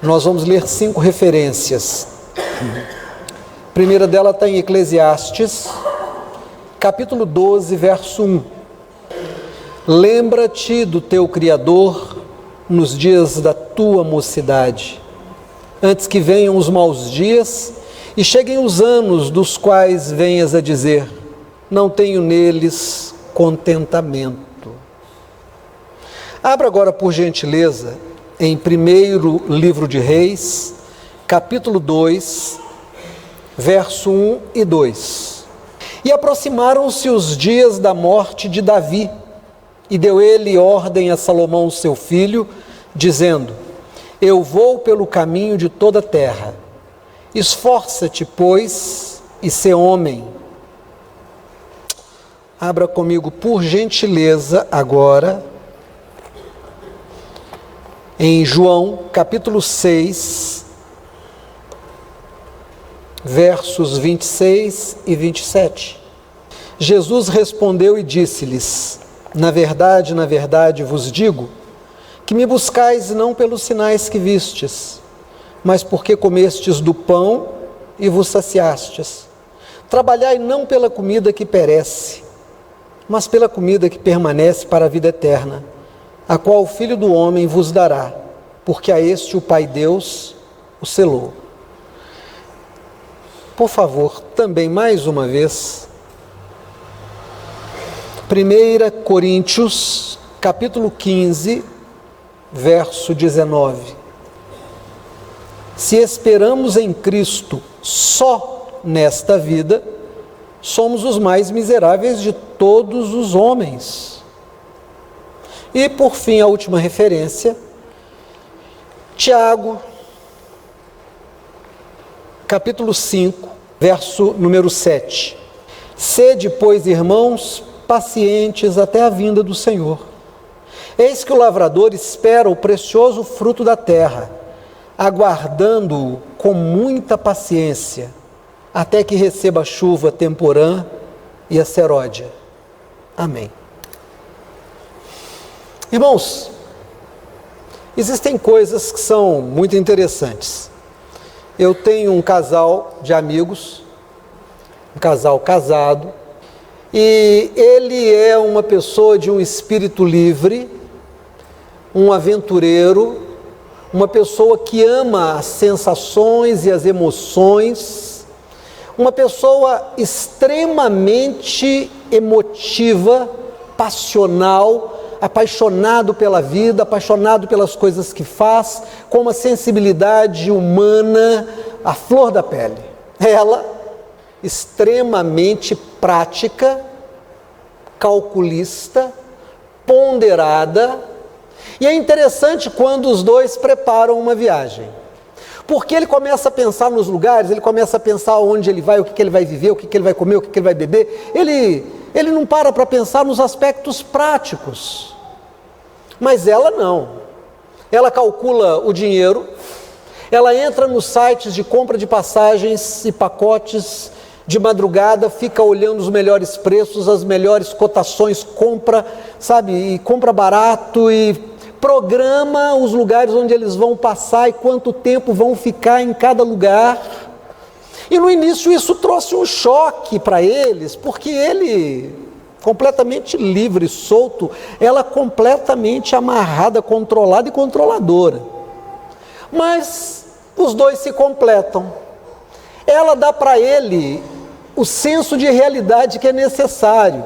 Nós vamos ler 5 referências. A primeira dela está em Eclesiastes, capítulo 12, verso 1. Lembra-te do teu Criador nos dias da tua mocidade, antes que venham os maus dias e cheguem os anos dos quais venhas a dizer: não tenho neles contentamento. Abra agora, por gentileza, em primeiro livro de Reis, capítulo 2, verso 1 e 2. E aproximaram-se os dias da morte de Davi, e deu ele ordem a Salomão seu filho, dizendo: eu vou pelo caminho de toda a terra. Esforça-te, pois, e sê homem. Abra comigo, por gentileza, agora, em João, capítulo 6, versos 26 e 27. Jesus respondeu e disse-lhes: na verdade, vos digo, que me buscais não pelos sinais que vistes, mas porque comestes do pão e vos saciastes. Trabalhai não pela comida que perece, mas pela comida que permanece para a vida eterna, a qual o Filho do Homem vos dará, porque a este o Pai Deus o selou. Por favor, também mais uma vez, 1 Coríntios, capítulo 15, verso 19. Se esperamos em Cristo só nesta vida, somos os mais miseráveis de todos os homens. E por fim, a última referência, Tiago, capítulo 5, verso número 7. Sede, pois, irmãos, pacientes até a vinda do Senhor. Eis que o lavrador espera o precioso fruto da terra, aguardando-o com muita paciência, até que receba a chuva temporã e a seródia. Amém. Irmãos, existem coisas que são muito interessantes. Eu tenho um casal de amigos, um casal casado, e ele é uma pessoa de um espírito livre, um aventureiro, uma pessoa que ama as sensações e as emoções, uma pessoa extremamente emotiva, passional, apaixonado pela vida, apaixonado pelas coisas que faz, com uma sensibilidade humana à flor da pele. Ela, extremamente prática, calculista, ponderada, e é interessante quando os dois preparam uma viagem, porque ele começa a pensar nos lugares, ele começa a pensar onde ele vai, o que ele vai viver, o que ele vai comer, o que ele vai beber. Ele não para pensar nos aspectos práticos, mas ela não. Ela calcula o dinheiro, ela entra nos sites de compra de passagens e pacotes de madrugada, fica olhando os melhores preços, as melhores cotações, compra barato e programa os lugares onde eles vão passar e quanto tempo vão ficar em cada lugar. E no início isso trouxe um choque para eles, porque ele, completamente livre, solto, ela completamente amarrada, controlada e controladora. Mas os dois se completam. Ela dá para ele o senso de realidade que é necessário.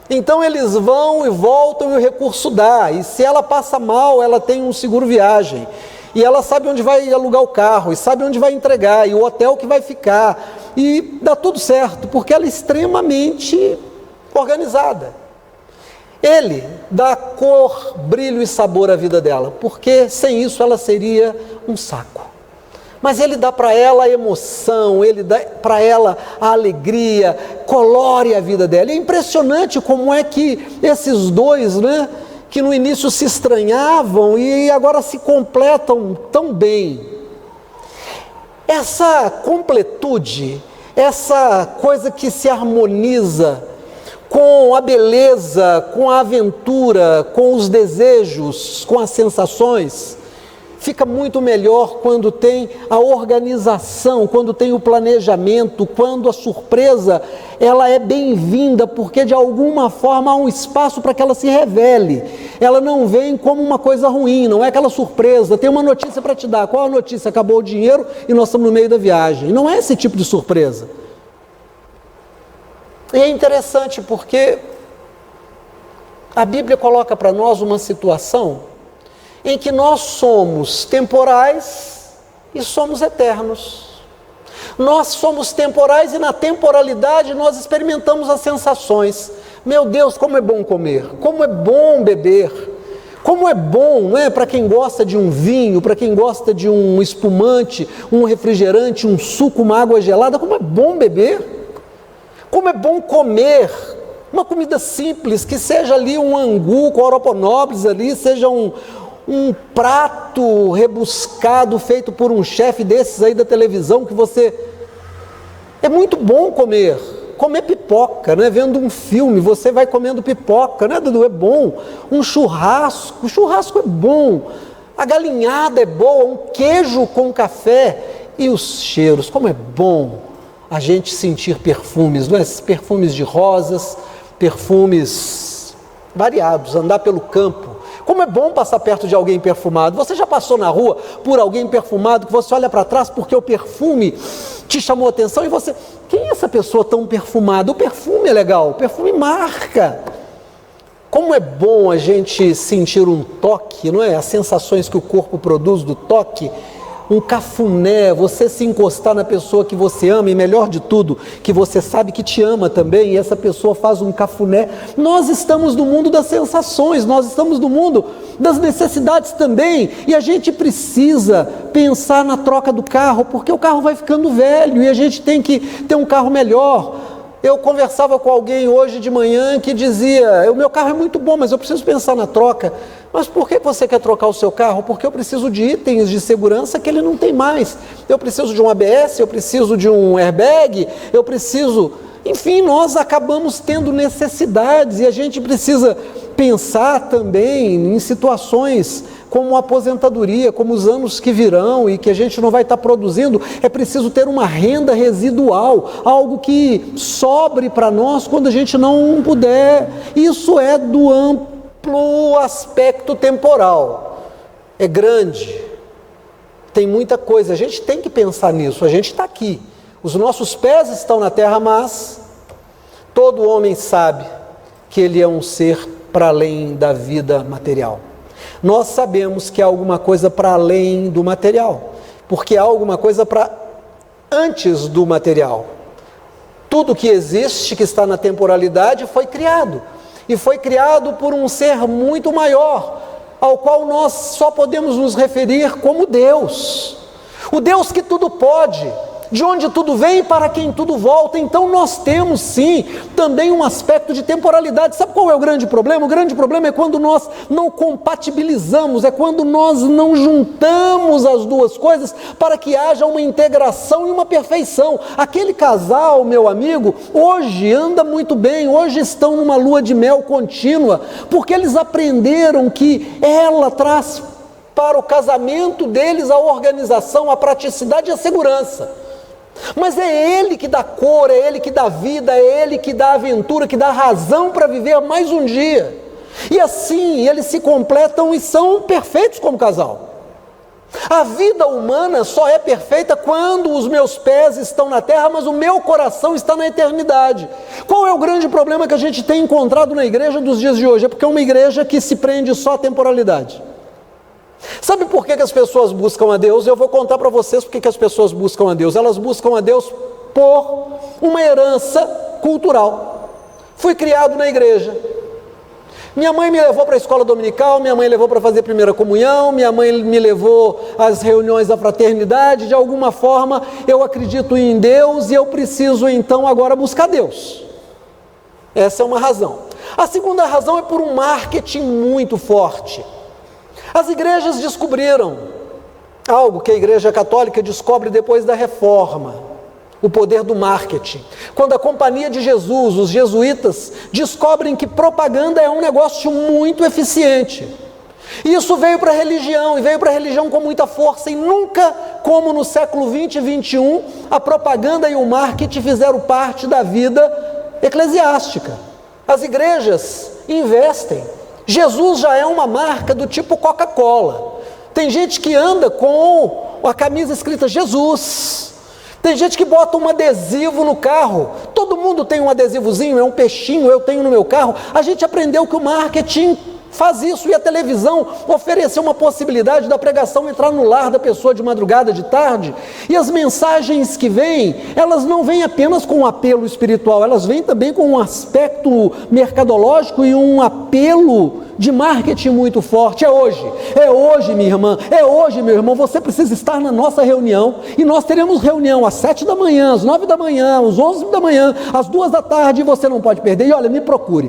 Então eles vão e voltam e o recurso dá. E se ela passa mal, ela tem um seguro viagem. E ela sabe onde vai alugar o carro, e sabe onde vai entregar, e o hotel que vai ficar. E dá tudo certo, porque ela é extremamente organizada. Ele dá cor, brilho e sabor à vida dela, porque sem isso ela seria um saco. Mas ele dá para ela a emoção, ele dá para ela a alegria, colore a vida dela. É impressionante como é que esses dois, que no início se estranhavam e agora se completam tão bem. Essa completude, essa coisa que se harmoniza com a beleza, com a aventura, com os desejos, com as sensações, fica muito melhor quando tem a organização, quando tem o planejamento, quando a surpresa ela é bem-vinda, porque de alguma forma há um espaço para que ela se revele. Ela não vem como uma coisa ruim, não é aquela surpresa, tem uma notícia para te dar. Qual a notícia? Acabou o dinheiro e nós estamos no meio da viagem. Não é esse tipo de surpresa. E é interessante porque a Bíblia coloca para nós uma situação em que nós somos temporais e somos eternos. Nós somos temporais e na temporalidade nós experimentamos as sensações. Meu Deus, como é bom comer, como é bom beber, como é bom, não é? Para quem gosta de um vinho, para quem gosta de um espumante, um refrigerante, um suco, uma água gelada, como é bom beber, como é bom comer. Uma comida simples, que seja ali um angu com oroponobis ali, seja um prato rebuscado, feito por um chefe desses aí da televisão, que você... É muito bom comer pipoca, né? Vendo um filme, você vai comendo pipoca, né, Dudu? É bom. Um churrasco, o churrasco é bom. A galinhada é boa, um queijo com café. E os cheiros, como é bom a gente sentir perfumes, não é? Esses perfumes de rosas, perfumes variados, andar pelo campo. Como é bom passar perto de alguém perfumado. Você já passou na rua por alguém perfumado que você olha para trás porque o perfume te chamou a atenção e você... Quem é essa pessoa tão perfumada? O perfume é legal, o perfume marca. Como é bom a gente sentir um toque, não é? As sensações que o corpo produz do toque. Um cafuné, você se encostar na pessoa que você ama e, melhor de tudo, que você sabe que te ama também, e essa pessoa faz um cafuné. Nós estamos no mundo das sensações, nós estamos no mundo das necessidades também, e a gente precisa pensar na troca do carro, porque o carro vai ficando velho e a gente tem que ter um carro melhor. Eu conversava com alguém hoje de manhã que dizia: o meu carro é muito bom, mas eu preciso pensar na troca. Mas por que você quer trocar o seu carro? Porque eu preciso de itens de segurança que ele não tem mais. Eu preciso de um ABS, eu preciso de um airbag, eu preciso... Enfim, nós acabamos tendo necessidades e a gente precisa pensar também em situações como a aposentadoria, como os anos que virão e que a gente não vai estar produzindo. É preciso ter uma renda residual, algo que sobre para nós quando a gente não puder. Isso é do amplo aspecto temporal. É grande, tem muita coisa, a gente tem que pensar nisso. A gente está aqui, os nossos pés estão na terra, mas todo homem sabe que ele é um ser para além da vida material. Nós sabemos que há alguma coisa para além do material, porque há alguma coisa para antes do material. Tudo que existe, que está na temporalidade, foi criado. E foi criado por um ser muito maior, ao qual nós só podemos nos referir como Deus. O Deus que tudo pode, de onde tudo vem e para quem tudo volta. Então nós temos sim também um aspecto de temporalidade. Sabe qual é o grande problema? O grande problema é quando nós não compatibilizamos, é quando nós não juntamos as duas coisas para que haja uma integração e uma perfeição. Aquele casal, meu amigo, hoje anda muito bem, hoje estão numa lua de mel contínua, porque eles aprenderam que ela traz para o casamento deles a organização, a praticidade e a segurança. Mas é Ele que dá cor, é Ele que dá vida, é Ele que dá aventura, que dá razão para viver mais um dia. E assim eles se completam e são perfeitos como casal. A vida humana só é perfeita quando os meus pés estão na terra, mas o meu coração está na eternidade. Qual é o grande problema que a gente tem encontrado na igreja dos dias de hoje? É porque é uma igreja que se prende só à temporalidade. Sabe por que as pessoas buscam a Deus? Eu vou contar para vocês por que as pessoas buscam a Deus. Elas buscam a Deus por uma herança cultural. Fui criado na igreja. Minha mãe me levou para a escola dominical, minha mãe levou para fazer primeira comunhão, minha mãe me levou às reuniões da fraternidade. De alguma forma eu acredito em Deus e eu preciso então agora buscar Deus. Essa é uma razão. A segunda razão é por um marketing muito forte. As igrejas descobriram algo que a Igreja Católica descobre depois da Reforma: o poder do marketing. Quando a Companhia de Jesus, os jesuítas, descobrem que propaganda é um negócio muito eficiente. Isso veio para a religião, e veio para a religião com muita força, e nunca, como no século 20 e 21, a propaganda e o marketing fizeram parte da vida eclesiástica. As igrejas investem. Jesus já é uma marca do tipo Coca-Cola. Tem gente que anda com a camisa escrita Jesus. Tem gente que bota um adesivo no carro. Todo mundo tem um adesivozinho, é um peixinho, eu tenho no meu carro. A gente aprendeu que o marketing faz isso, e a televisão ofereceu uma possibilidade da pregação entrar no lar da pessoa de madrugada, de tarde, e as mensagens que vêm, elas não vêm apenas com um apelo espiritual, elas vêm também com um aspecto mercadológico e um apelo de marketing muito forte. É hoje, minha irmã, é hoje, meu irmão, você precisa estar na nossa reunião, e nós teremos reunião às 7 da manhã, às 9 da manhã, às 11 da manhã, às 2 da tarde, e você não pode perder. E olha, me procure,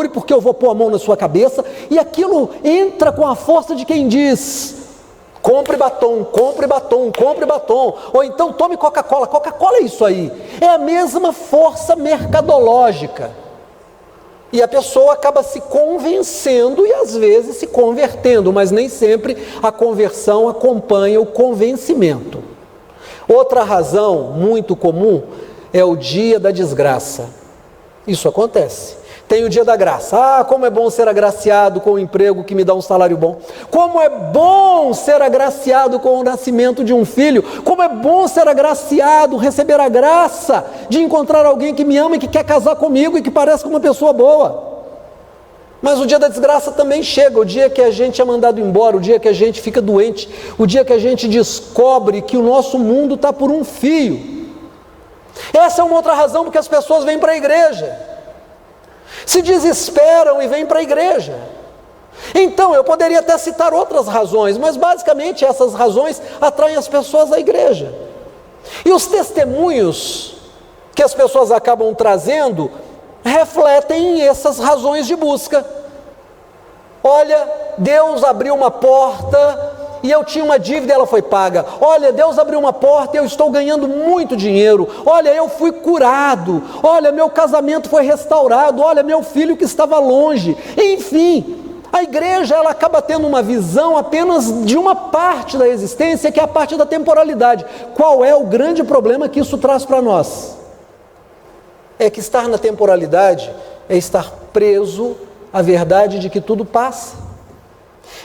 porque eu vou pôr a mão na sua cabeça, e aquilo entra com a força de quem diz: compre batom, compre batom, compre batom, ou então tome Coca-Cola. Coca-Cola é isso aí, é a mesma força mercadológica, e a pessoa acaba se convencendo e às vezes se convertendo, mas nem sempre a conversão acompanha o convencimento. Outra razão muito comum é o dia da desgraça. Isso acontece. Tem o dia da graça. Como é bom ser agraciado com um emprego que me dá um salário bom. Como é bom ser agraciado com o nascimento de um filho. Como é bom ser agraciado, receber a graça de encontrar alguém que me ama e que quer casar comigo e que parece com uma pessoa boa. Mas o dia da desgraça também chega, o dia que a gente é mandado embora, o dia que a gente fica doente, o dia que a gente descobre que o nosso mundo está por um fio. Essa é uma outra razão porque as pessoas vêm para a igreja, se desesperam e vêm para a igreja. Então, eu poderia até citar outras razões, mas basicamente essas razões atraem as pessoas à igreja. E os testemunhos que as pessoas acabam trazendo refletem essas razões de busca. Olha, Deus abriu uma porta e eu tinha uma dívida e ela foi paga. Olha, Deus abriu uma porta e eu estou ganhando muito dinheiro. Olha, eu fui curado. Olha, meu casamento foi restaurado. Olha, meu filho que estava longe. Enfim, a igreja ela acaba tendo uma visão apenas de uma parte da existência, que é a parte da temporalidade. Qual é o grande problema que isso traz para nós? É que estar na temporalidade é estar preso à verdade de que tudo passa,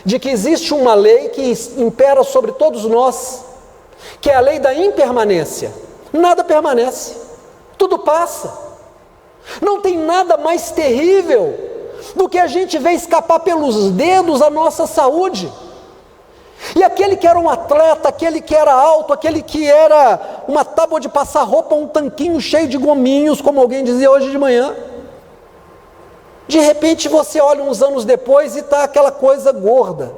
de que existe uma lei que impera sobre todos nós, que é a lei da impermanência. Nada permanece, tudo passa. Não tem nada mais terrível do que a gente ver escapar pelos dedos a nossa saúde. E aquele que era um atleta, aquele que era alto, aquele que era uma tábua de passar roupa, um tanquinho cheio de gominhos, como alguém dizia hoje de manhã, de repente você olha uns anos depois e está aquela coisa gorda.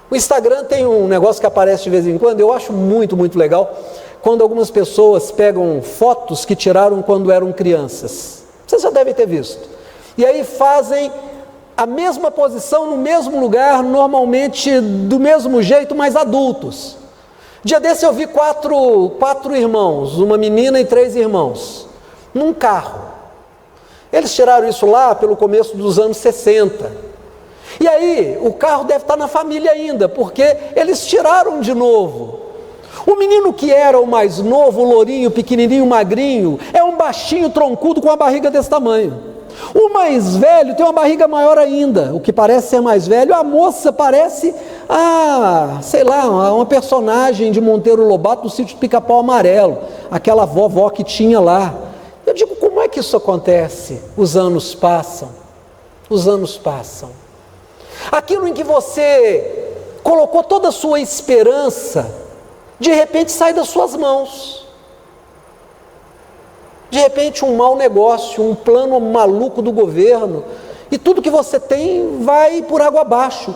O Instagram tem um negócio que aparece de vez em quando, eu acho muito, muito legal, quando algumas pessoas pegam fotos que tiraram quando eram crianças. Vocês já devem ter visto. E aí fazem a mesma posição no mesmo lugar, normalmente do mesmo jeito, mas adultos. Dia desse eu vi quatro irmãos, uma menina e 3 irmãos, num carro. Eles tiraram isso lá pelo começo dos anos 60. E aí, o carro deve estar na família ainda, porque eles tiraram de novo. O menino que era o mais novo, o lourinho, pequenininho, magrinho, é um baixinho, troncudo, com a barriga desse tamanho. O mais velho tem uma barriga maior ainda, o que parece ser mais velho. A moça parece, sei lá, uma personagem de Monteiro Lobato do Sítio do Pica-Pau Amarelo, aquela vovó que tinha lá. Eu digo, como é que isso acontece? Os anos passam. Aquilo em que você colocou toda a sua esperança, de repente sai das suas mãos. De repente um mau negócio, um plano maluco do governo, e tudo que você tem vai por água abaixo.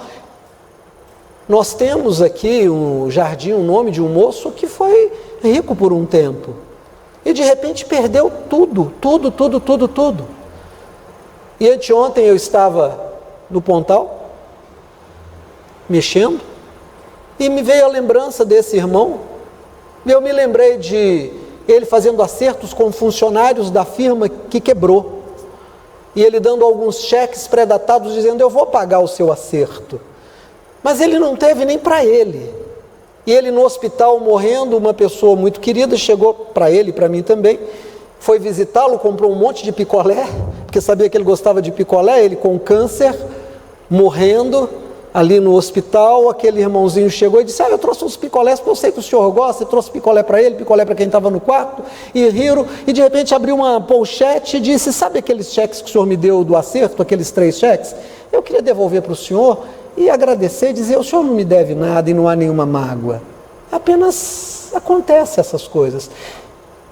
Nós temos aqui um jardim, um nome de um moço que foi rico por um tempo, e de repente perdeu tudo. E anteontem eu estava no Pontal, mexendo, e me veio a lembrança desse irmão, e eu me lembrei de ele fazendo acertos com funcionários da firma que quebrou. e ele dando alguns cheques pré-datados, dizendo: eu vou pagar o seu acerto. Mas ele não teve nem para ele. E ele no hospital morrendo, uma pessoa muito querida chegou para ele e para mim também, foi visitá-lo, comprou um monte de picolé, porque sabia que ele gostava de picolé, ele com câncer, morrendo, ali no hospital, aquele irmãozinho chegou e disse: eu trouxe uns picolés, porque eu sei que o senhor gosta, e trouxe picolé para ele, picolé para quem estava no quarto, e riram, e de repente abriu uma pochete e disse: sabe aqueles cheques que o senhor me deu do acerto, aqueles 3 cheques? Eu queria devolver para o senhor e agradecer e dizer: o senhor não me deve nada e não há nenhuma mágoa, apenas acontece essas coisas.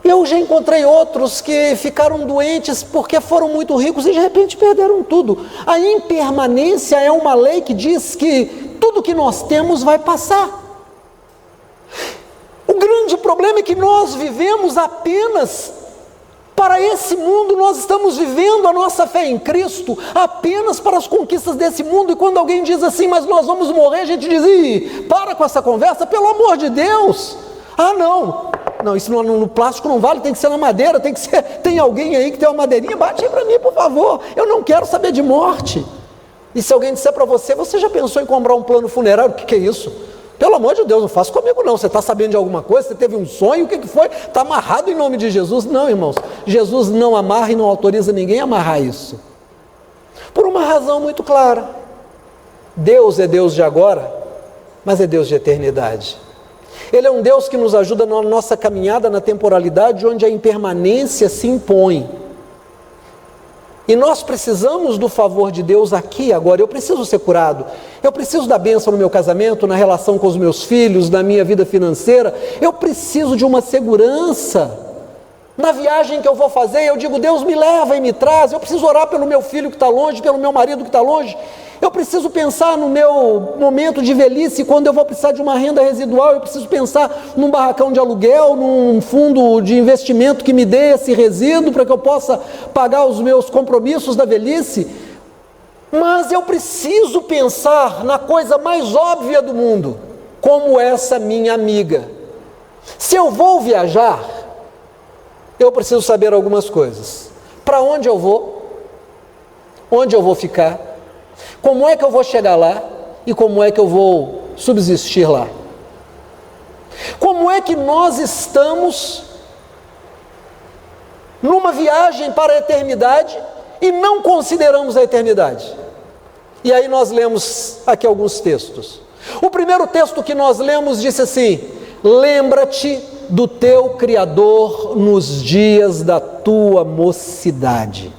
Eu já encontrei outros que ficaram doentes porque foram muito ricos e de repente perderam tudo. A impermanência é uma lei que diz que tudo que nós temos vai passar. O grande problema é que nós vivemos apenas para esse mundo, nós estamos vivendo a nossa fé em Cristo apenas para as conquistas desse mundo, e quando alguém diz assim: mas nós vamos morrer, a gente diz: ih, para com essa conversa, pelo amor de Deus. Ah, não, isso no plástico não vale, tem que ser na madeira, tem alguém aí que tem uma madeirinha, bate aí para mim, por favor, eu não quero saber de morte. E se alguém disser para você: você já pensou em comprar um plano funerário? O que é isso? Pelo amor de Deus, não faça comigo não. Você está sabendo de alguma coisa? Você teve um sonho? O que foi? Está amarrado em nome de Jesus? Não, irmãos, Jesus não amarra e não autoriza ninguém a amarrar isso, por uma razão muito clara: Deus é Deus de agora, mas é Deus de eternidade. Ele é um Deus que nos ajuda na nossa caminhada na temporalidade, onde a impermanência se impõe. E nós precisamos do favor de Deus aqui agora. Eu preciso ser curado, eu preciso da bênção no meu casamento, na relação com os meus filhos, na minha vida financeira. Eu preciso de uma segurança. Na viagem que eu vou fazer, eu digo: Deus me leva e me traz. Eu preciso orar pelo meu filho que está longe, pelo meu marido que está longe. Eu preciso pensar no meu momento de velhice, quando eu vou precisar de uma renda residual. Eu preciso pensar num barracão de aluguel, num fundo de investimento que me dê esse resíduo para que eu possa pagar os meus compromissos da velhice. Mas eu preciso pensar na coisa mais óbvia do mundo, como essa minha amiga. Se eu vou viajar, eu preciso saber algumas coisas: para onde eu vou, onde eu vou ficar, como é que eu vou chegar lá e como é que eu vou subsistir lá. Como é que nós estamos numa viagem para a eternidade e não consideramos a eternidade? E aí nós lemos aqui alguns textos. O primeiro texto que nós lemos disse assim: lembra-te do teu Criador nos dias da tua mocidade,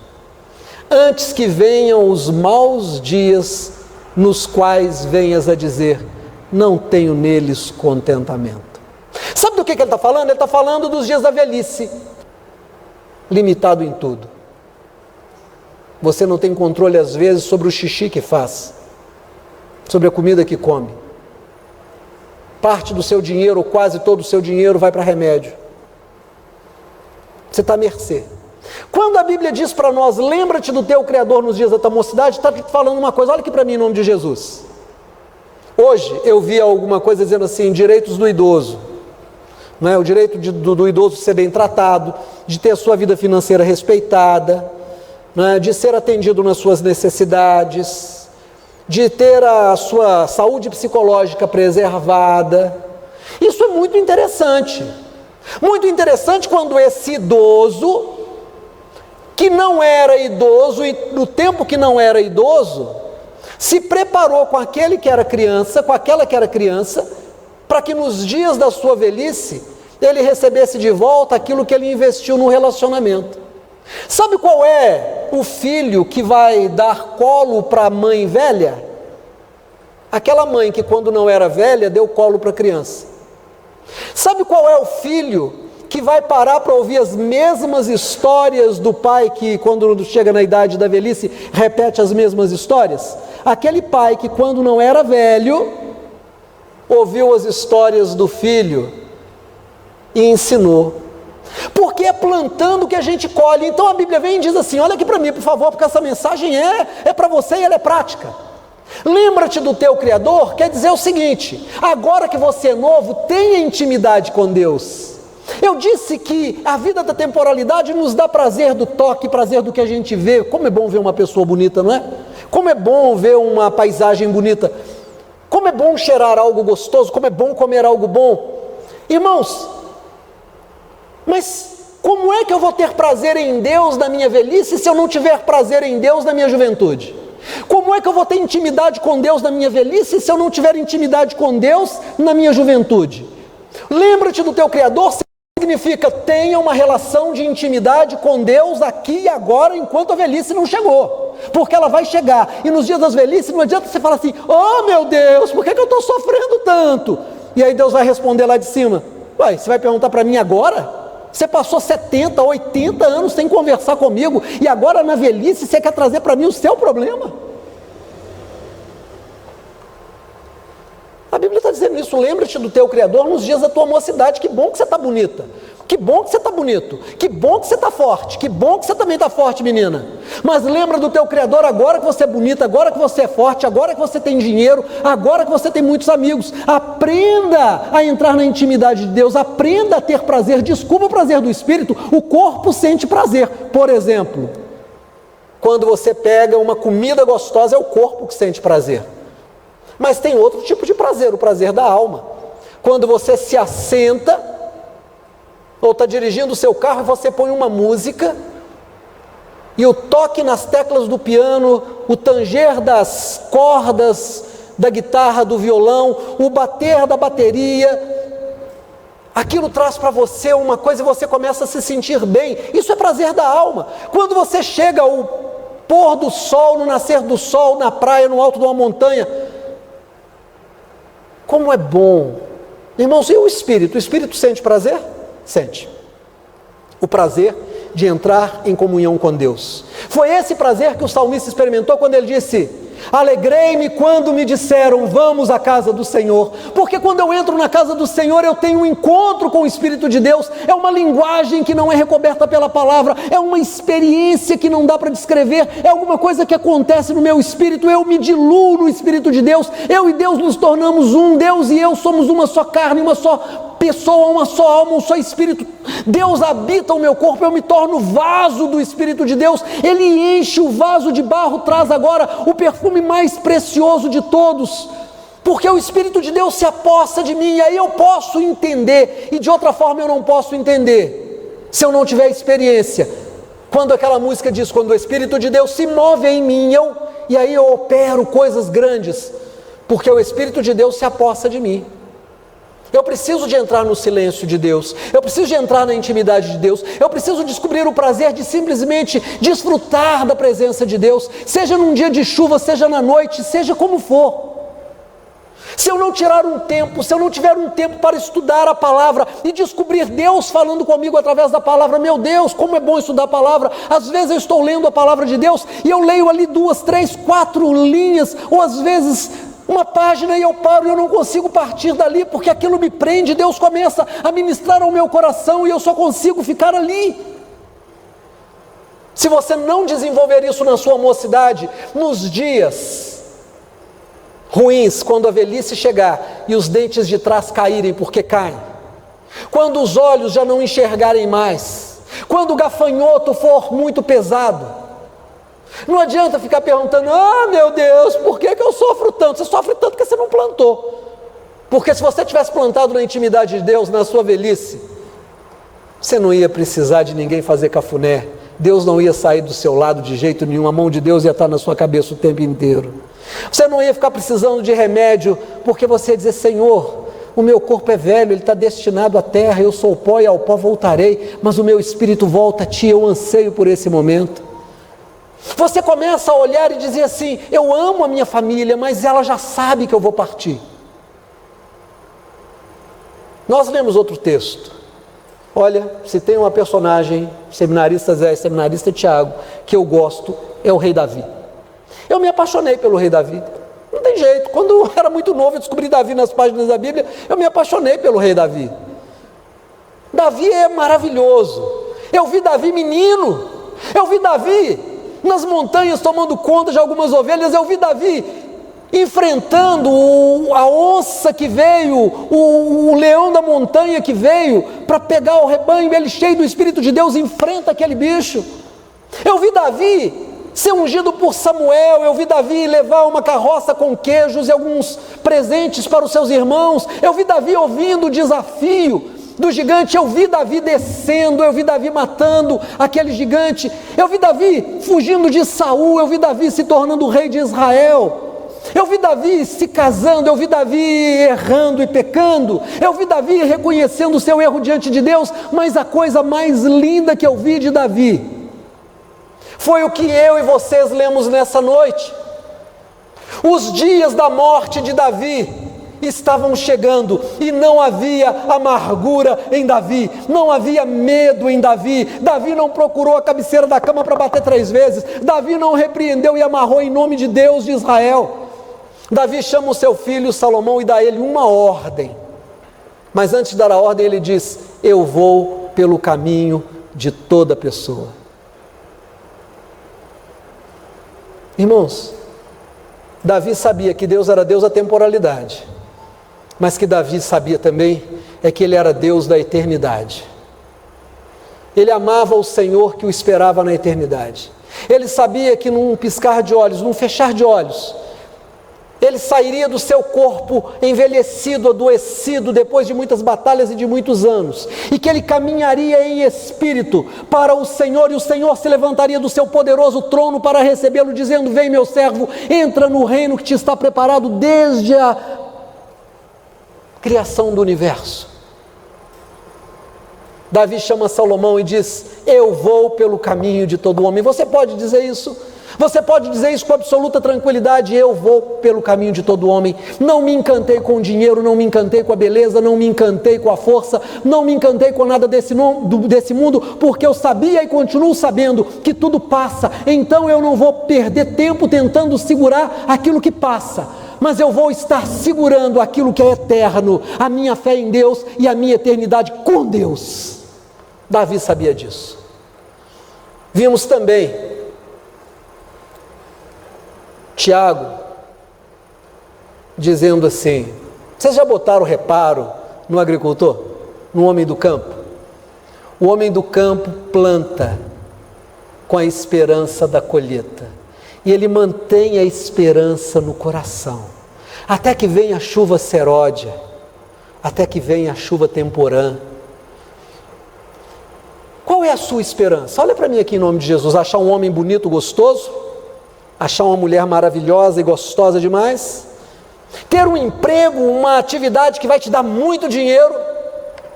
antes que venham os maus dias, nos quais venhas a dizer: não tenho neles contentamento. Sabe do que ele está falando? Ele está falando dos dias da velhice, limitado em tudo. Você não tem controle às vezes sobre o xixi que faz, sobre a comida que come. Parte do seu dinheiro, ou quase todo o seu dinheiro, vai para remédio. Você está à mercê. Quando a Bíblia diz para nós: lembra-te do teu Criador nos dias da tua mocidade, está falando uma coisa. Olha aqui para mim, em nome de Jesus. Hoje eu vi alguma coisa dizendo assim: direitos do idoso, não é? O direito do idoso ser bem tratado, de ter a sua vida financeira respeitada, não é? De ser atendido nas suas necessidades, de ter a sua saúde psicológica preservada. Isso é muito interessante. Muito interessante quando esse idoso, que não era idoso, e no tempo que não era idoso, se preparou com aquele que era criança, com aquela que era criança, para que nos dias da sua velhice, ele recebesse de volta aquilo que ele investiu no relacionamento. Sabe qual é o filho que vai dar colo para a mãe velha? Aquela mãe que, quando não era velha, deu colo para a criança. Sabe qual é o filho que vai parar para ouvir as mesmas histórias do pai que, quando chega na idade da velhice, repete as mesmas histórias? Aquele pai que, quando não era velho, ouviu as histórias do filho e ensinou. Porque é plantando que a gente colhe. Então a Bíblia vem e diz assim: olha aqui para mim, por favor, porque essa mensagem é para você e ela é prática. Lembra-te do teu Criador quer dizer o seguinte: agora que você é novo, tenha intimidade com Deus. Eu disse que a vida da temporalidade nos dá prazer do toque, prazer do que a gente vê. Como é bom ver uma pessoa bonita, não é? Como é bom ver uma paisagem bonita. Como é bom cheirar algo gostoso, como é bom comer algo bom. Irmãos, mas como é que eu vou ter prazer em Deus na minha velhice se eu não tiver prazer em Deus na minha juventude? Como é que eu vou ter intimidade com Deus na minha velhice se eu não tiver intimidade com Deus na minha juventude? Lembra-te do teu Criador significa tenha uma relação de intimidade com Deus aqui e agora, enquanto a velhice não chegou, porque ela vai chegar, e nos dias das velhices não adianta você falar assim, oh meu Deus, por que eu estou sofrendo tanto? E aí Deus vai responder lá de cima, uai, você vai perguntar para mim agora? Você passou 70, 80 anos sem conversar comigo, e agora na velhice você quer trazer para mim o seu problema? A Bíblia está dizendo isso, lembra-te do teu Criador nos dias da tua mocidade. Que bom que você está bonita, que bom que você está bonito, que bom que você está forte, que bom que você também está forte, menina. Mas lembra do teu Criador agora que você é bonita, agora que você é forte, agora que você tem dinheiro, agora que você tem muitos amigos. Aprenda a entrar na intimidade de Deus, aprenda a ter prazer. Desculpa o prazer do Espírito, o corpo sente prazer. Por exemplo, quando você pega uma comida gostosa, é o corpo que sente prazer. Mas tem outro tipo de prazer, o prazer da alma. Quando você se assenta, ou está dirigindo o seu carro e você põe uma música, e o toque nas teclas do piano, o tanger das cordas da guitarra, do violão, o bater da bateria, aquilo traz para você uma coisa e você começa a se sentir bem. Isso é prazer da alma. Quando você chega ao pôr do sol, no nascer do sol, na praia, no alto de uma montanha, como é bom. Irmãos, e o Espírito? O Espírito sente prazer? Sente. O prazer de entrar em comunhão com Deus. Foi esse prazer que o salmista experimentou quando ele disse: alegrei-me quando me disseram, vamos à casa do Senhor. Porque quando eu entro na casa do Senhor, eu tenho um encontro com o Espírito de Deus. É uma linguagem que não é recoberta pela palavra, é uma experiência que não dá para descrever, é alguma coisa que acontece no meu espírito. Eu me diluo no Espírito de Deus, eu e Deus nos tornamos um. Deus e eu somos uma só carne, uma só pessoa, uma só alma, um só Espírito. Deus habita o meu corpo, eu me torno vaso do Espírito de Deus. Ele enche o vaso de barro, traz agora o perfume mais precioso de todos, porque o Espírito de Deus se apossa de mim, e aí eu posso entender, e de outra forma eu não posso entender, se eu não tiver experiência. Quando aquela música diz, quando o Espírito de Deus se move em mim, e aí eu opero coisas grandes, porque o Espírito de Deus se apossa de mim. Eu preciso de entrar no silêncio de Deus, eu preciso de entrar na intimidade de Deus, eu preciso descobrir o prazer de simplesmente desfrutar da presença de Deus, seja num dia de chuva, seja na noite, seja como for. Se eu não tirar um tempo, se eu não tiver um tempo para estudar a palavra e descobrir Deus falando comigo através da palavra, meu Deus, como é bom estudar a palavra. Às vezes eu estou lendo a palavra de Deus e eu leio ali 2, 3, 4 linhas, ou às vezes uma página, e eu paro e eu não consigo partir dali, porque aquilo me prende. Deus começa a ministrar ao meu coração e eu só consigo ficar ali. Se você não desenvolver isso na sua mocidade, nos dias ruins, quando a velhice chegar e os dentes de trás caírem, porque caem, quando os olhos já não enxergarem mais, quando o gafanhoto for muito pesado, não adianta ficar perguntando, ah meu Deus, por que eu sofro tanto? Você sofre tanto porque você não plantou. Porque se você tivesse plantado na intimidade de Deus na sua velhice, você não ia precisar de ninguém fazer cafuné. Deus não ia sair do seu lado de jeito nenhum, a mão de Deus ia estar na sua cabeça o tempo inteiro. Você não ia ficar precisando de remédio, porque você ia dizer, Senhor, o meu corpo é velho, ele está destinado à terra, eu sou o pó e ao pó voltarei, mas o meu espírito volta a Ti, eu anseio por esse momento. Você começa a olhar e dizer assim, eu amo a minha família, mas ela já sabe que eu vou partir. Nós lemos outro texto. Olha, se tem uma personagem, seminarista Zé e seminarista Tiago, que eu gosto, é o rei Davi. Eu me apaixonei pelo rei Davi. Não tem jeito, quando eu era muito novo, eu descobri Davi nas páginas da Bíblia, eu me apaixonei pelo rei Davi. Davi é maravilhoso. Eu vi Davi menino, eu vi Davi nas montanhas tomando conta de algumas ovelhas, eu vi Davi enfrentando a onça que veio, o leão montanha que veio para pegar o rebanho, ele cheio do Espírito de Deus enfrenta aquele bicho. Eu vi Davi ser ungido por Samuel, eu vi Davi levar uma carroça com queijos e alguns presentes para os seus irmãos, eu vi Davi ouvindo o desafio do gigante, eu vi Davi descendo, eu vi Davi matando aquele gigante, eu vi Davi fugindo de Saul, eu vi Davi se tornando rei de Israel, eu vi Davi se casando, eu vi Davi errando e pecando, eu vi Davi reconhecendo o seu erro diante de Deus, mas a coisa mais linda que eu vi de Davi foi o que eu e vocês lemos nessa noite. Os dias da morte de Davi estavam chegando e não havia amargura em Davi, não havia medo em Davi. Davi não procurou a cabeceira da cama para bater 3 vezes, Davi não repreendeu e amarrou em nome de Deus de Israel. Davi chama o seu filho Salomão e dá a ele uma ordem, mas antes de dar a ordem ele diz: eu vou pelo caminho de toda pessoa. Irmãos, Davi sabia que Deus era Deus da temporalidade, mas que Davi sabia também é que Ele era Deus da eternidade. Ele amava o Senhor que o esperava na eternidade. Ele sabia que num piscar de olhos, num fechar de olhos, ele sairia do seu corpo envelhecido, adoecido, depois de muitas batalhas e de muitos anos, e que ele caminharia em espírito para o Senhor, e o Senhor se levantaria do seu poderoso trono para recebê-lo, dizendo: vem, meu servo, entra no reino que te está preparado desde a criação do universo. Davi chama Salomão e diz: eu vou pelo caminho de todo homem. Você pode dizer isso? Você pode dizer isso com absoluta tranquilidade: eu vou pelo caminho de todo homem. Não me encantei com o dinheiro, não me encantei com a beleza, não me encantei com a força, não me encantei com nada desse mundo, porque eu sabia e continuo sabendo que tudo passa. Então eu não vou perder tempo tentando segurar aquilo que passa, mas eu vou estar segurando aquilo que é eterno, a minha fé em Deus e a minha eternidade com Deus. Davi sabia disso. Vimos também Tiago dizendo assim: vocês já botaram reparo no agricultor, no homem do campo? O homem do campo planta com a esperança da colheita, e ele mantém a esperança no coração, até que venha a chuva seródia, até que venha a chuva temporã. Qual é a sua esperança? Olha para mim aqui em nome de Jesus. Achar um homem bonito, gostoso? Achar uma mulher maravilhosa e gostosa demais? Ter um emprego, uma atividade que vai te dar muito dinheiro,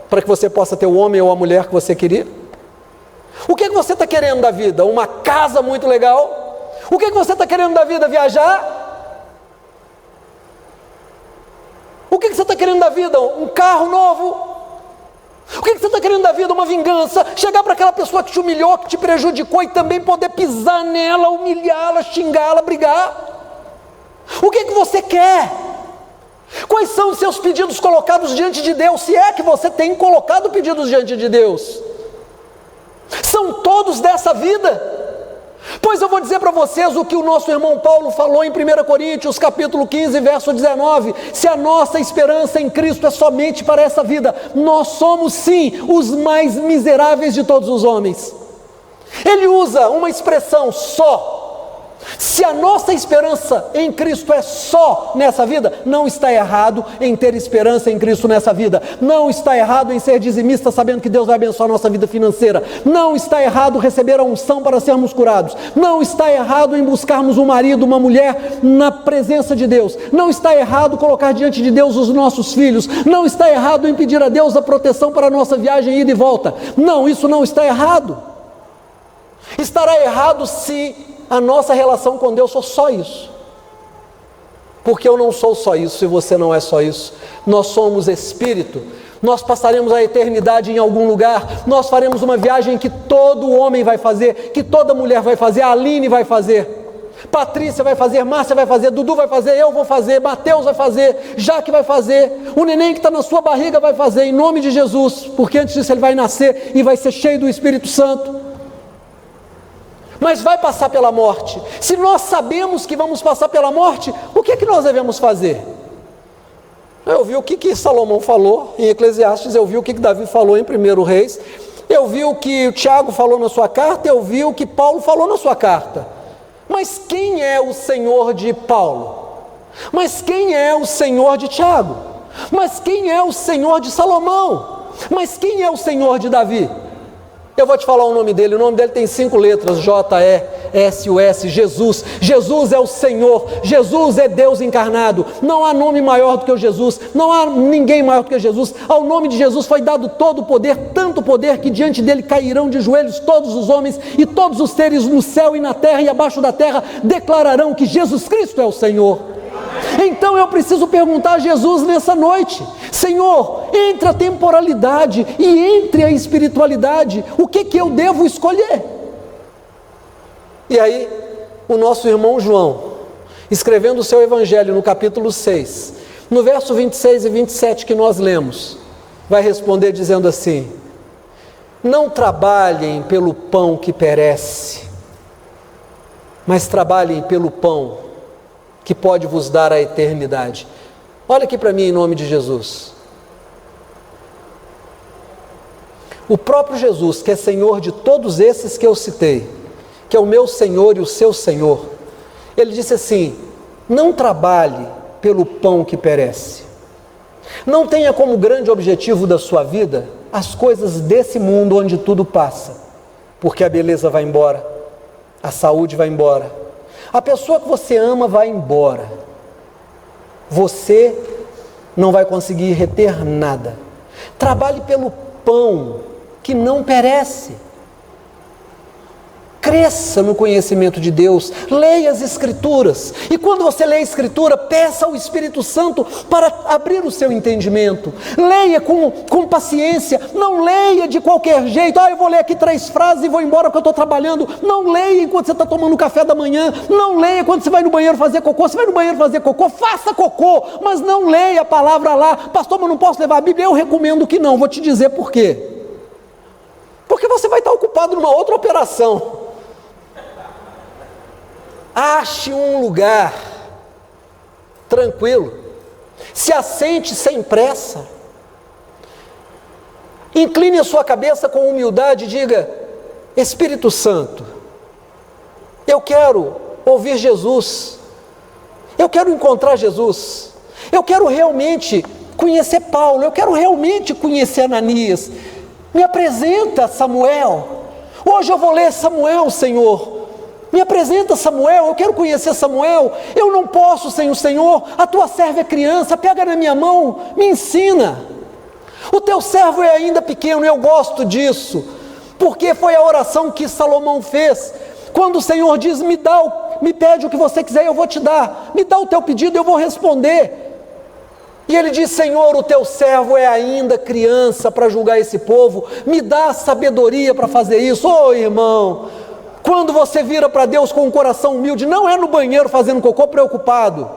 para que você possa ter o homem ou a mulher que você queria? O que você está querendo da vida? Uma casa muito legal? O que você está querendo da vida? Viajar? O que você está querendo da vida? Um carro novo? O que você está querendo da vida? Uma vingança? Chegar para aquela pessoa que te humilhou, que te prejudicou, e também poder pisar nela, humilhá-la, xingá-la, brigar? O que você quer? Quais são os seus pedidos colocados diante de Deus? Se é que você tem colocado pedidos diante de Deus, são todos dessa vida? Pois eu vou dizer para vocês o que o nosso irmão Paulo falou em 1 Coríntios capítulo 15, verso 19: se a nossa esperança em Cristo é somente para essa vida, nós somos sim os mais miseráveis de todos os homens. Ele usa uma expressão só. Se a nossa esperança em Cristo é só nessa vida, não está errado em ter esperança em Cristo nessa vida, não está errado em ser dizimista sabendo que Deus vai abençoar a nossa vida financeira, não está errado receber a unção para sermos curados, não está errado em buscarmos um marido, uma mulher na presença de Deus, não está errado colocar diante de Deus os nossos filhos, não está errado em pedir a Deus a proteção para a nossa viagem ida e volta. Não, isso não está errado. Estará errado se a nossa relação com Deus for só isso, porque eu não sou só isso e você não é só isso. Nós somos espírito, nós passaremos a eternidade em algum lugar, nós faremos uma viagem que todo homem vai fazer, que toda mulher vai fazer, a Aline vai fazer, Patrícia vai fazer, Márcia vai fazer, Dudu vai fazer, eu vou fazer, Mateus vai fazer, Jaque vai fazer, o neném que está na sua barriga vai fazer, em nome de Jesus, porque antes disso ele vai nascer e vai ser cheio do Espírito Santo. Mas vai passar pela morte. Se nós sabemos que vamos passar pela morte, o que é que nós devemos fazer? Eu vi o que Salomão falou em Eclesiastes, eu vi o que Davi falou em 1 Reis, eu vi o que o Tiago falou na sua carta, eu vi o que Paulo falou na sua carta. Mas quem é o Senhor de Paulo? Mas quem é o Senhor de Tiago? Mas quem é o Senhor de Salomão? Mas quem é o Senhor de Davi? Eu vou te falar o nome dele tem 5 letras, J-E-S-U-S, Jesus. Jesus é o Senhor, Jesus é Deus encarnado. Não há nome maior do que o Jesus, não há ninguém maior do que Jesus. Ao nome de Jesus foi dado todo o poder, tanto poder que diante dele cairão de joelhos todos os homens e todos os seres no céu e na terra e abaixo da terra declararão que Jesus Cristo é o Senhor. Então eu preciso perguntar a Jesus nessa noite: Senhor, entre a temporalidade e entre a espiritualidade, o que eu devo escolher? E aí, o nosso irmão João, escrevendo o seu evangelho no capítulo 6, no verso 26 e 27 que nós lemos, vai responder dizendo assim: não trabalhem pelo pão que perece, mas trabalhem pelo pão que pode vos dar a eternidade. Olha aqui para mim em nome de Jesus. O próprio Jesus, que é Senhor de todos esses que eu citei, que é o meu Senhor e o seu Senhor, ele disse assim: não trabalhe pelo pão que perece. Não tenha como grande objetivo da sua vida as coisas desse mundo onde tudo passa, porque a beleza vai embora, a saúde vai embora, a pessoa que você ama vai embora, você não vai conseguir reter nada. Trabalhe pelo pão que não perece. Cresça no conhecimento de Deus, leia as Escrituras, e quando você lê a Escritura, peça ao Espírito Santo para abrir o seu entendimento. Leia com paciência, não leia de qualquer jeito. Eu vou ler aqui 3 frases e vou embora porque eu estou trabalhando. Não leia enquanto você está tomando café da manhã, não leia quando você vai no banheiro fazer cocô. Você vai no banheiro fazer cocô, faça cocô, mas não leia a palavra lá. Pastor, mas não posso levar a Bíblia? Eu recomendo que não, vou te dizer por quê. Porque você vai estar ocupado numa outra operação. Ache um lugar tranquilo, se assente sem pressa, incline a sua cabeça com humildade e diga: Espírito Santo, eu quero ouvir Jesus, eu quero encontrar Jesus, eu quero realmente conhecer Paulo, eu quero realmente conhecer Ananias. Me apresenta Samuel, hoje eu vou ler Samuel, Senhor. Me apresenta Samuel, eu quero conhecer Samuel. Eu não posso sem o Senhor, a tua serva é criança, pega na minha mão, me ensina. O teu servo é ainda pequeno, eu gosto disso, porque foi a oração que Salomão fez, quando o Senhor diz: me pede o que você quiser, eu vou te dar, me dá o teu pedido, eu vou responder. E ele diz: Senhor, o teu servo é ainda criança para julgar esse povo, me dá sabedoria para fazer isso. Irmão, quando você vira para Deus com um coração humilde, não é no banheiro fazendo cocô preocupado,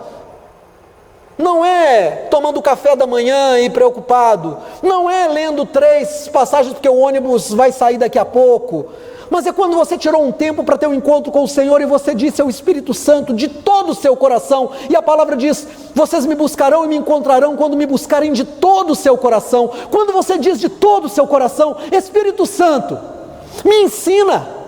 não é tomando café da manhã e preocupado, não é lendo 3 passagens porque o ônibus vai sair daqui a pouco, mas é quando você tirou um tempo para ter um encontro com o Senhor e você disse ao Espírito Santo de todo o seu coração, e a palavra diz: vocês me buscarão e me encontrarão quando me buscarem de todo o seu coração. Quando você diz de todo o seu coração: Espírito Santo, me ensina.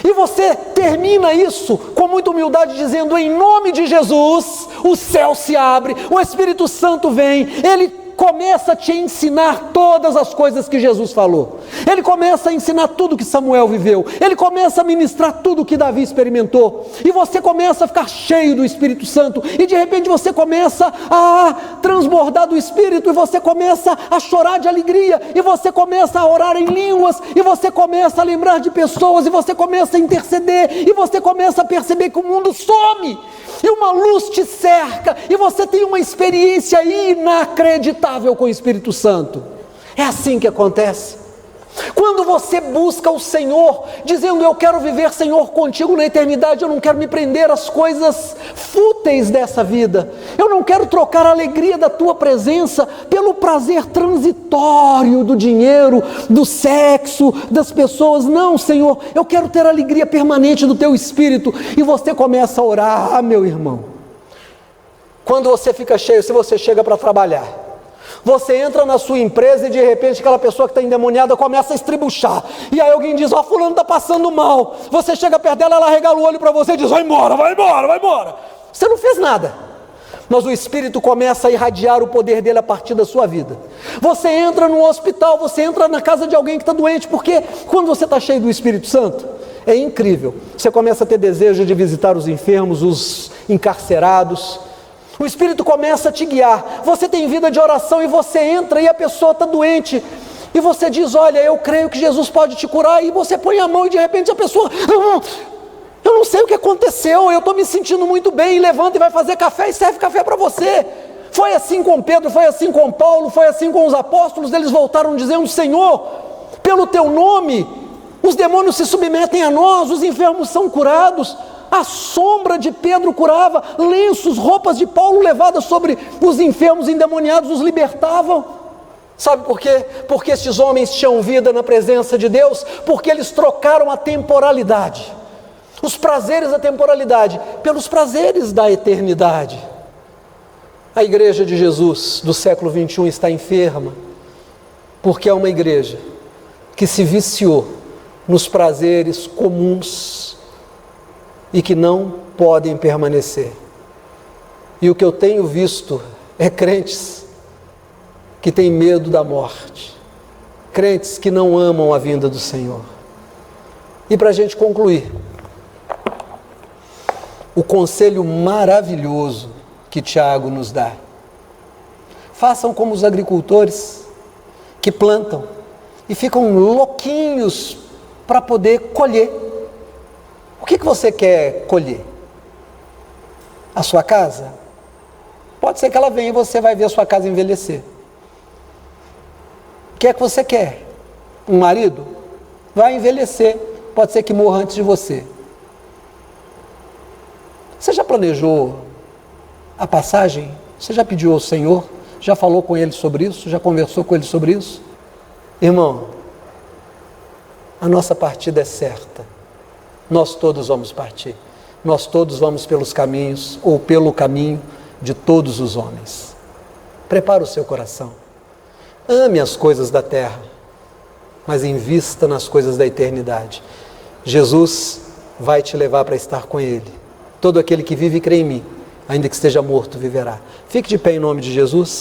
E você termina isso com muita humildade dizendo: em nome de Jesus, o céu se abre, o Espírito Santo vem, ele começa a te ensinar todas as coisas que Jesus falou, ele começa a ensinar tudo que Samuel viveu, ele começa a ministrar tudo que Davi experimentou, e você começa a ficar cheio do Espírito Santo, e de repente você começa a transbordar do Espírito, e você começa a chorar de alegria, e você começa a orar em línguas, e você começa a lembrar de pessoas, e você começa a interceder, e você começa a perceber que o mundo some, e uma luz te cerca, e você tem uma experiência inacreditável com o Espírito Santo. É assim que acontece. Quando você busca o Senhor, dizendo: eu quero viver, Senhor, contigo na eternidade, eu não quero me prender às coisas fúteis dessa vida, eu não quero trocar a alegria da tua presença pelo prazer transitório do dinheiro, do sexo, das pessoas. Não, Senhor, eu quero ter a alegria permanente do teu Espírito. E você começa a orar: meu irmão, Quando você fica cheio, se você chega para trabalhar, você entra na sua empresa e de repente aquela pessoa que está endemoniada começa a estribuchar. E aí alguém diz, ó, fulano está passando mal. Você chega perto dela, ela regala o olho para você e diz, vai embora, vai embora, vai embora. Você não fez nada. Mas o Espírito começa a irradiar o poder dele a partir da sua vida. Você entra no hospital, você entra na casa de alguém que está doente, porque quando você está cheio do Espírito Santo, é incrível. Você começa a ter desejo de visitar os enfermos, os encarcerados. O Espírito começa a te guiar. Você tem vida de oração e você entra e a pessoa está doente. E você diz, olha, eu creio que Jesus pode te curar. E você põe a mão e de repente a pessoa... Eu não sei o que aconteceu, eu estou me sentindo muito bem, e levanta e vai fazer café e serve café para você. Foi assim com Pedro, foi assim com Paulo, foi assim com os apóstolos. Eles voltaram dizendo, Senhor, pelo teu nome, os demônios se submetem a nós, os enfermos são curados. A sombra de Pedro curava, lenços, roupas de Paulo levadas sobre os enfermos endemoniados os libertavam. Sabe por quê? Porque estes homens tinham vida na presença de Deus, porque eles trocaram a temporalidade, os prazeres da temporalidade, pelos prazeres da eternidade. A igreja de Jesus do século 21 está enferma, porque é uma igreja que se viciou nos prazeres comuns e que não podem permanecer. E o que eu tenho visto é crentes que têm medo da morte, crentes que não amam a vinda do Senhor. E para a gente concluir, o conselho maravilhoso que Tiago nos dá: façam como os agricultores que plantam e ficam louquinhos para poder colher. O que você quer colher? A sua casa? Pode ser que ela venha e você vai ver a sua casa envelhecer. O que é que você quer? Um marido? Vai envelhecer, pode ser que morra antes de você. Você já planejou a passagem? Você já pediu ao Senhor? Já falou com Ele sobre isso? Já conversou com Ele sobre isso? Irmão, a nossa partida é certa. Nós todos vamos partir. Nós todos vamos pelos caminhos, ou pelo caminho de todos os homens. Prepara o seu coração. Ame as coisas da terra, mas invista nas coisas da eternidade. Jesus vai te levar para estar com Ele. Todo aquele que vive e crê em mim, ainda que esteja morto, viverá. Fique de pé em nome de Jesus.